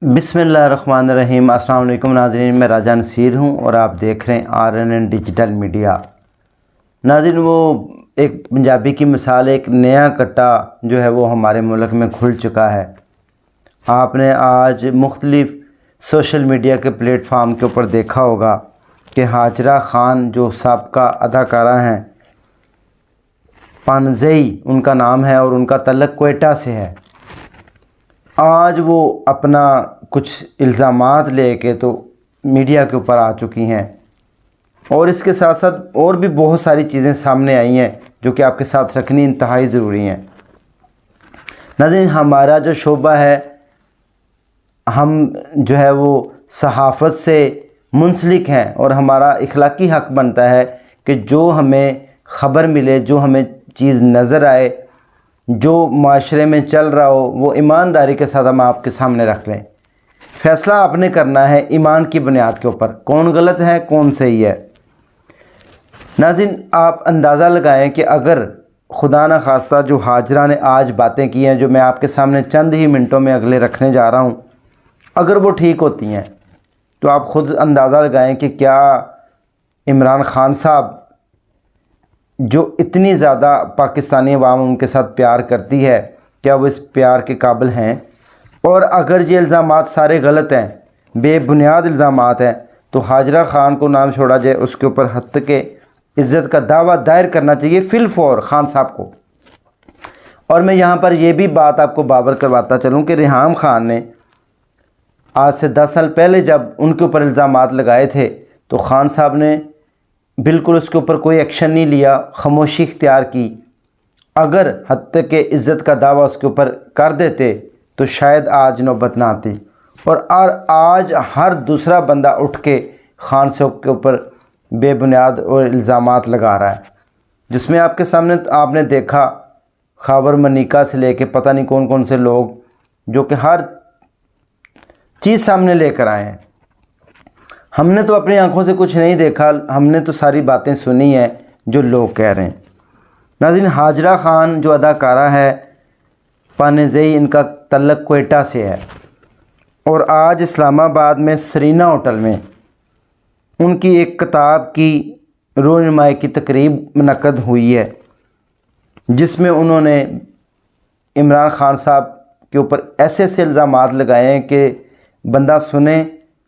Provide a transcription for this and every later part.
बिस्मिल्लाहिर्रहमानिर्रहीम। अस्सलाम वालेकुम नाज़रीन, मैं राजा नसीर हूँ और आप देख रहे हैं RNN डिजिटल मीडिया। नाज़रीन, वो एक पंजाबी की मिसाल, एक नया कट्टा जो है वो हमारे मुल्क में खुल चुका है। आपने आज मुख्तलिफ सोशल मीडिया के प्लेटफार्म के ऊपर देखा होगा कि हाजरा खान जो साबका अदाकारा हैं, पानज़ई उनका नाम है और उनका तल्लुक़ क्वेटा से है। आज वो अपना कुछ इल्ज़ामात लेके तो मीडिया के ऊपर आ चुकी हैं और इसके साथ साथ और भी बहुत सारी चीज़ें सामने आई हैं जो कि आपके साथ रखनी इंतहाई ज़रूरी हैं। नाज़रीन, हमारा जो शोबा है, हम जो है वो सहाफ़त से मुंसलिक हैं और हमारा इखलाकी हक़ बनता है कि जो हमें ख़बर मिले, जो हमें चीज़ नज़र आए, जो माशरे में चल रहा हो, वो ईमानदारी के साथ हम आपके सामने रख लें। फ़ैसला आपने करना है ईमान की बुनियाद के ऊपर, कौन गलत है कौन सही है। नाज़रीन, आप अंदाज़ा लगाएं कि अगर खुदा न खास्ता जो हाजरा ने आज बातें की हैं, जो मैं आपके सामने चंद ही मिनटों में अगले रखने जा रहा हूँ, अगर वो ठीक होती हैं तो आप ख़ुद अंदाज़ा लगाएं कि क्या इमरान ख़ान साहब जो इतनी ज़्यादा पाकिस्तानी अवाम उनके साथ प्यार करती है, क्या वो इस प्यार के काबिल हैं। और अगर ये इल्ज़ामात सारे गलत हैं, बेबुनियाद इल्ज़ामात हैं, तो हाजरा खान को नाम छोड़ा जाए, उसके ऊपर हत्या के इज़्ज़त का दावा दायर करना चाहिए फ़िलफ़ौर खान साहब को। और मैं यहाँ पर यह भी बात आपको बाबर करवाता चलूँ कि रिहाम खान ने आज से 10 साल पहले जब उनके ऊपर इल्ज़ामात लगाए थे तो खान साहब ने बिल्कुल उसके ऊपर कोई एक्शन नहीं लिया, खामोशी इख्तियार की। अगर हत्या के इज़्ज़त का दावा उसके ऊपर कर देते तो शायद आज नौबत ना आती। और आज हर दूसरा बंदा उठ के खान साहब के ऊपर बेबुनियाद और इल्ज़ामात लगा रहा है, जिसमें आपके सामने आपने देखा खबर मनिका से लेके पता नहीं कौन कौन से लोग जो कि हर चीज़ सामने लेकर आए हैं। हमने तो अपनी आंखों से कुछ नहीं देखा, हमने तो सारी बातें सुनी हैं जो लोग कह रहे हैं। नाज़रीन, हाजरा खान जो अदाकारा है, पानज़ई, इनका तल्लुक़ क्वेटा से है और आज इस्लामाबाद में सरीना होटल में उनकी एक किताब की रोज़नामाई की तकरीब मुनक़्क़द हुई है, जिसमें उन्होंने इमरान ख़ान साहब के ऊपर ऐसे ऐसे इल्ज़ामात लगाए हैं कि बंदा सुने।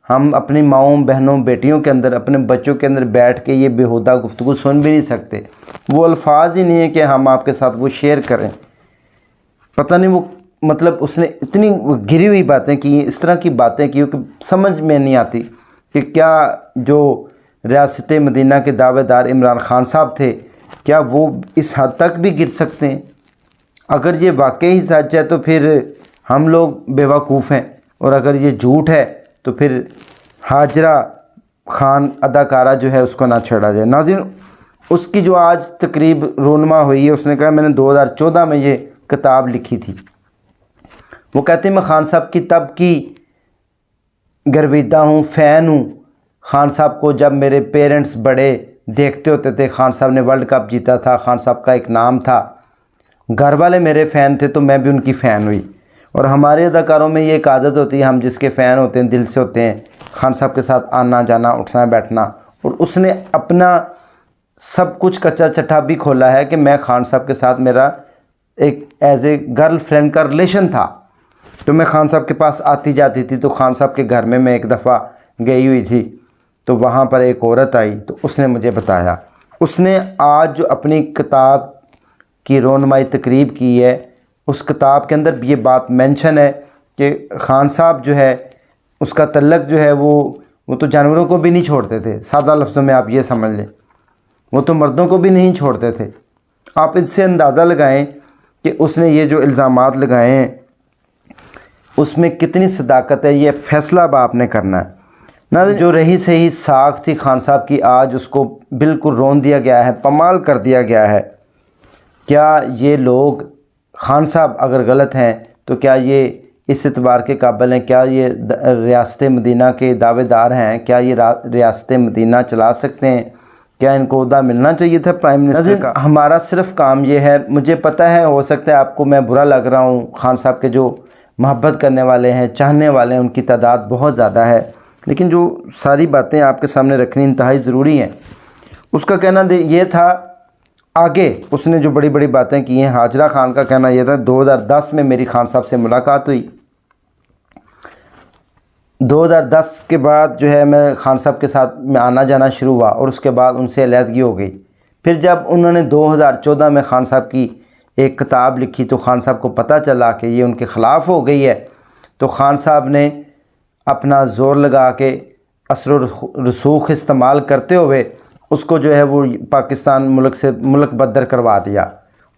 हम अपनी माँओं, बहनों, बेटियों के अंदर, अपने बच्चों के अंदर बैठ के ये बेहुदा गुफ्तगू सुन भी नहीं सकते। वो अल्फाज ही नहीं है कि हम आपके साथ वो शेयर करें। पता नहीं वो मतलब उसने इतनी गिरी हुई बातें की, इस तरह की बातें की कि समझ में नहीं आती कि क्या जो रियासत मदीना के दावेदार इमरान ख़ान साहब थे, क्या वो इस हद तक भी गिर सकते हैं। अगर ये वाकई सच है तो फिर हम लोग बेवकूफ़ हैं, और अगर ये झूठ है तो फिर हाजरा खान अदाकारा जो है उसको ना छोड़ा जाए। नाज़रीन, उसकी जो आज तकरीब रोनमा हुई है, उसने कहा मैंने 2014 में ये किताब लिखी थी। वो कहते हैं मैं खान साहब की तब की गर्विदा हूँ, फ़ैन हूँ खान साहब को। जब मेरे पेरेंट्स बड़े देखते होते थे, खान साहब ने वर्ल्ड कप जीता था, खान साहब का एक नाम था, घर वाले मेरे फ़ैन थे तो मैं भी उनकी फ़ैन हुई। और हमारे अदाकारों में ये एक आदत होती है, हम जिसके फ़ैन होते हैं दिल से होते हैं, खान साहब के साथ आना जाना, उठना बैठना। और उसने अपना सब कुछ कच्चा चट्टा भी खोला है कि मैं खान साहब के साथ मेरा एक एज ए गर्ल फ्रेंड का रिलेशन था। तो मैं खान साहब के पास आती जाती थी, तो खान साहब के घर में मैं एक दफ़ा गई हुई थी, तो वहाँ पर एक औरत आई तो उसने मुझे बताया। उसने आज जो अपनी किताब की रोज़नामाई तकरीब की है, उस किताब के अंदर भी ये बात मेंशन है कि खान साहब जो है उसका तल्लुक़ जो है वो तो जानवरों को भी नहीं छोड़ते थे। सादा लफ्ज़ों में आप ये समझ लें, वो तो मर्दों को भी नहीं छोड़ते थे। आप इससे अंदाज़ा लगाएं कि उसने ये जो इल्ज़ामात लगाए हैं उसमें कितनी सदाकत है। ये फ़ैसला अब आपने करना है ना। जो रही सही साख थी खान साहब की, आज उसको बिल्कुल रोन दिया गया है, पमाल कर दिया गया है। क्या ये लोग, खान साहब अगर गलत हैं तो क्या ये इस एतबार के काबिल हैं? क्या ये रियासत मदीना के दावेदार हैं? क्या ये रियासत मदीना चला सकते हैं? क्या इनको ओहदा मिलना चाहिए था प्राइम मिनिस्टर का? हमारा सिर्फ काम ये है, मुझे पता है हो सकता है आपको मैं बुरा लग रहा हूँ, खान साहब के जो मोहब्बत करने वाले हैं, चाहने वाले हैं, उनकी तादाद बहुत ज़्यादा है। लेकिन जो सारी बातें आपके सामने रखनी इंतहाई ज़रूरी हैं। उसका कहना ये था, आगे उसने जो बड़ी बड़ी बातें की हैं, हाजरा खान का कहना यह था 2010 में मेरी खान साहब से मुलाकात हुई। 2010 के बाद जो है मैं खान साहब के साथ में आना जाना शुरू हुआ और उसके बाद उनसे अलहदगी हो गई। फिर जब उन्होंने 2014 में खान साहब की एक किताब लिखी तो खान साहब को पता चला कि ये उनके ख़िलाफ़ हो गई है, तो खान साहब ने अपना ज़ोर लगा के असर रसूख इस्तेमाल करते हुए उसको जो है वो पाकिस्तान मुल्क से मुल्क बदर करवा दिया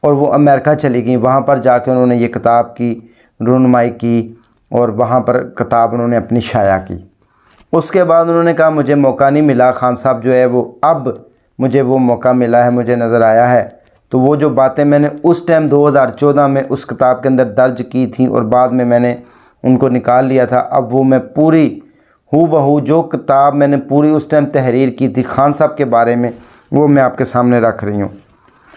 और वो अमेरिका चली गई। वहाँ पर जाके उन्होंने ये किताब की रूनुमाई की और वहाँ पर किताब उन्होंने अपनी शाया की। उसके बाद उन्होंने कहा मुझे मौका नहीं मिला, खान साहब जो है वो अब मुझे वो मौका मिला है, मुझे नज़र आया है। तो वो जो बातें मैंने उस टाइम 2014 में उस किताब के अंदर दर्ज की थी और बाद में मैंने उनको निकाल लिया था, अब वो मैं पूरी हूबहू जो किताब मैंने पूरी उस टाइम तहरीर की थी खान साहब के बारे में, वो मैं आपके सामने रख रही हूँ।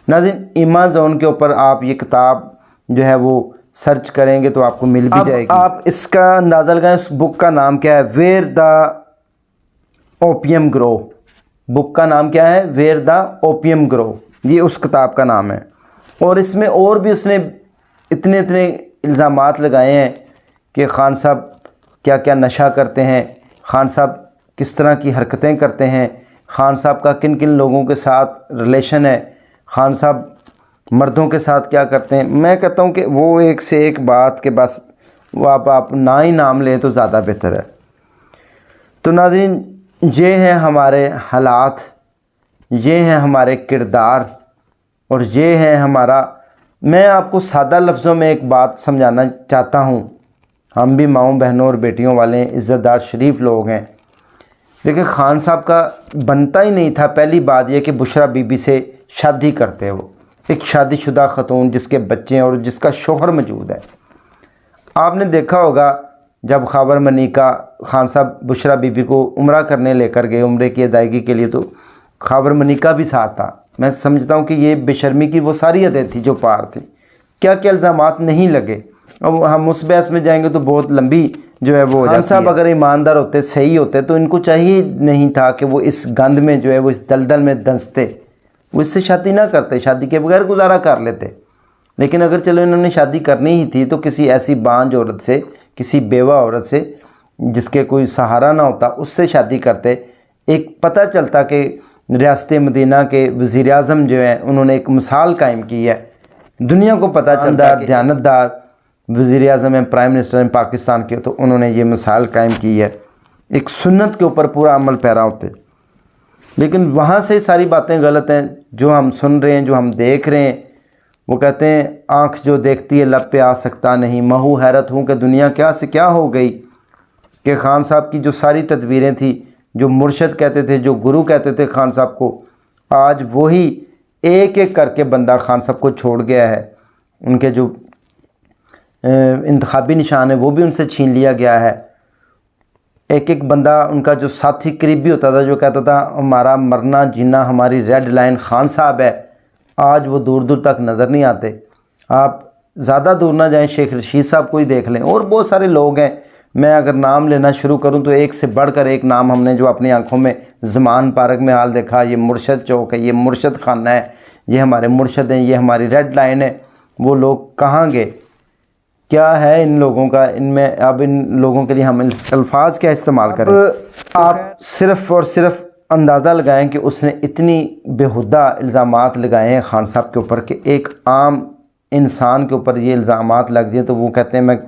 नाज़रीन, अमेज़न के ऊपर आप ये किताब जो है वो सर्च करेंगे तो आपको मिल भी जाएगी। आप इसका अंदाज़ा लगाएं, उस बुक का नाम क्या है, where the opium grow. Book का नाम क्या है, वेयर द ओपियम ग्रो, ये उस किताब का नाम है। और इसमें और भी उसने इतने इतने इल्ज़ामात लगाए हैं कि खान साहब क्या क्या नशा करते हैं, खान साहब किस तरह की हरकतें करते हैं, खान साहब का किन किन लोगों के साथ रिलेशन है, खान साहब मर्दों के साथ क्या करते हैं। मैं कहता हूँ कि वो एक से एक बात के बस वो आप ना ही नाम लें तो ज़्यादा बेहतर है। तो नाज़रीन, ये हैं हमारे हालात, ये हैं हमारे किरदार और ये है हमारा। मैं आपको सादा लफ्ज़ों में एक बात समझाना चाहता हूँ। हम भी माँओं बहनों और बेटियों वाले इज़्ज़तदार शरीफ लोग हैं। देखिए, खान साहब का बनता ही नहीं था पहली बात यह कि बुशरा बीबी से शादी करते वो, एक शादीशुदा ख़तून जिसके बच्चे हैं और जिसका शोहर मौजूद है। आपने देखा होगा जब ख़ाबर मनीका खान साहब बुशरा बीबी को उम्रा करने लेकर गए, उम्रे की अदायगी के लिए, तो ख़ाबर मनीका भी साथ था। मैं समझता हूँ कि ये बेशर्मी की वो सारी हदें थी जो पार थी। क्या क्या इल्ज़ामात नहीं लगे। अब हम उस बहस में जाएंगे तो बहुत लंबी जो है वो। खान साहब अगर ईमानदार होते, सही होते, तो इनको चाहिए नहीं था कि वो इस गंद में जो है वो इस दलदल में धंसते, वो इससे शादी ना करते, शादी के बगैर गुजारा कर लेते। लेकिन अगर चलो इन्होंने शादी करनी ही थी तो किसी ऐसी बांझ औरत से, किसी बेवा औरत से जिसके कोई सहारा ना होता, उससे शादी करते। एक पता चलता कि रियासत मदीना के वज़ीर आज़म जो हैं उन्होंने एक मिसाल कायम की है, दुनिया को पता चलता है दयानतदार वज़ीर आज़म हैं, प्राइम मिनिस्टर हैं पाकिस्तान के, तो उन्होंने ये मिसाल कायम की है, एक सुन्नत के ऊपर पूरा अमल पैरा होते। लेकिन वहाँ से सारी बातें गलत हैं जो हम सुन रहे हैं, जो हम देख रहे हैं। वो कहते हैं आँख जो देखती है लब पे आ सकता नहीं, महू हैरत हूँ कि दुनिया क्या से क्या हो गई। कि खान साहब की जो सारी तदबीरें थी, जो मुर्शद कहते थे, जो गुरु कहते थे खान साहब को, आज वही एक एक करके बंदा खान साहब को छोड़ गया है। उनके जो इंतखाबी निशान है वो भी उनसे छीन लिया गया है। एक एक बंदा उनका जो साथी करीबी होता था, जो कहता था हमारा मरना जीना हमारी रेड लाइन खान साहब है, आज वो दूर दूर तक नज़र नहीं आते। आप ज़्यादा दूर ना जाएं, शेख रशीद साहब को ही देख लें, और बहुत सारे लोग हैं। मैं अगर नाम लेना शुरू करूं तो एक से बढ़कर एक नाम हमने जो अपनी आंखों में ज़मान पार्क में हाल देखा, ये मुर्शद चौक है, ये मुर्शद खाना है, ये हमारे मुर्शद हैं, ये हमारी रेड लाइन है। वो लोग कहाँ गए, क्या है इन लोगों का, इनमें अब इन लोगों के लिए हम अल्फाज क्या इस्तेमाल करें। आप सिर्फ़ और सिर्फ अंदाज़ा लगाएं कि उसने इतनी बेहुदा इल्ज़ामात लगाए हैं खान साहब के ऊपर कि एक आम इंसान के ऊपर ये इल्ज़ामात लग जाए तो वो कहते हैं मैं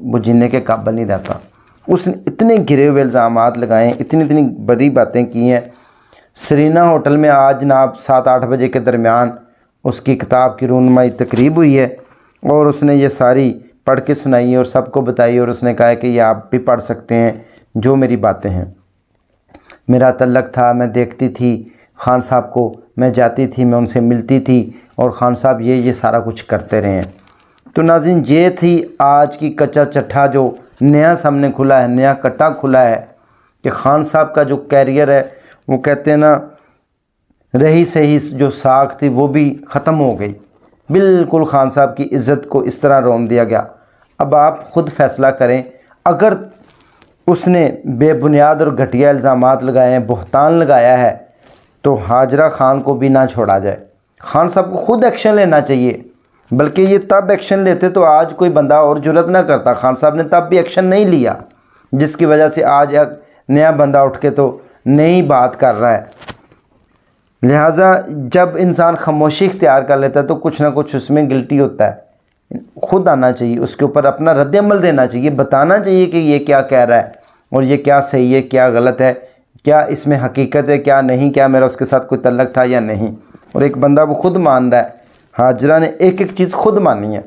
वो जीने के काबिल नहीं रहता। उसने इतने गिरे हुए इल्ज़ामात लगाए हैं, इतनी इतनी बड़ी बातें की हैं। सरीना होटल में आज जनाब 7-8 बजे के दरमियान उसकी किताब की रूनुमाई तकरीब हुई है और उसने ये सारी पढ़ के सुनाई और सबको बताई, और उसने कहा है कि ये आप भी पढ़ सकते हैं जो मेरी बातें हैं। मेरा तल्लक था, मैं देखती थी खान साहब को, मैं जाती थी, मैं उनसे मिलती थी और खान साहब ये सारा कुछ करते रहे हैं। तो नाज़रीन, ये थी आज की कच्चा चट्ठा जो नया सामने खुला है, नया कट्टा खुला है कि खान साहब का जो कैरियर है वो कहते हैं ना, रही सही जो साख थी वो भी ख़त्म हो गई। बिल्कुल खान साहब की इज़्ज़त को इस तरह रोम दिया गया। अब आप ख़ुद फ़ैसला करें। अगर उसने बेबुनियाद और घटिया इल्ज़ामात लगाए हैं, बहतान लगाया है, तो हाजरा खान को भी ना छोड़ा जाए। खान साहब को ख़ुद एक्शन लेना चाहिए, बल्कि ये तब एक्शन लेते तो आज कोई बंदा और जुर्रत ना करता। खान साहब ने तब भी एक्शन नहीं लिया, जिसकी वजह से आज एक नया बंदा उठ के तो नई बात कर रहा है। लिहाजा जब इंसान खामोशी इख्तियार कर लेता है तो कुछ ना कुछ उसमें गिल्टी होता है। खुद आना चाहिए, उसके ऊपर अपना रद्द-ए-अमल देना चाहिए, बताना चाहिए कि ये क्या कह रहा है और ये क्या सही है, क्या गलत है, क्या इसमें हकीकत है, क्या नहीं, क्या मेरा उसके साथ कोई तल्लक था या नहीं। और एक बंदा वो खुद मान रहा है, हाजरा ने एक एक चीज़ खुद मानी है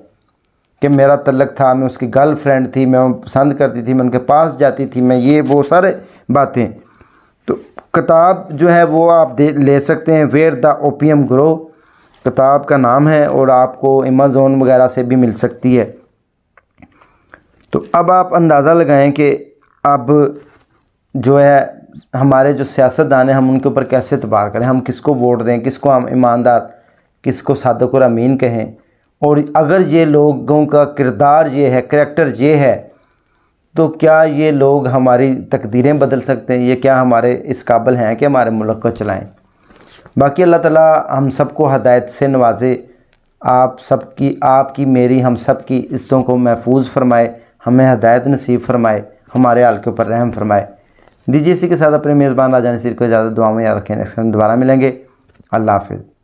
कि मेरा तल्लक था, मैं उसकी गर्लफ्रेंड थी, मैं पसंद करती थी, मैं उनके पास जाती थी, मैं ये वो सारे बातें। तो किताब जो है वो आप ले सकते हैं, वेयर द ओपियम ग्रो किताब का नाम है, और आपको अमेज़ॉन वगैरह से भी मिल सकती है। तो अब आप अंदाज़ा लगाएं कि अब जो है हमारे जो सियासतदान हैं, हम उनके ऊपर कैसे एतबार करें, हम किसको वोट दें, किसको हम ईमानदार, किसको सादिक और अमीन कहें। और अगर ये लोगों का किरदार ये है, करैक्टर ये है, तो क्या ये लोग हमारी तकदीरें बदल सकते हैं? ये क्या हमारे इस काबिल हैं कि हमारे मुल्क को चलाएं? बाकी अल्लाह ताला हम सबको हदायत से नवाजे, आप सबकी, आपकी, मेरी, हम सब की इज़्ज़तों को महफूज फरमाए, हमें हदायत नसीब फरमाए, हमारे हाल के ऊपर रहम फरमाए। दीजिए इसी के साथ अपने मेज़बान राजा नसीर को इजाज़त, दुआ में याद रखें। नेक्स्ट टाइम दोबारा मिलेंगे। अल्लाह हाफ़िज़।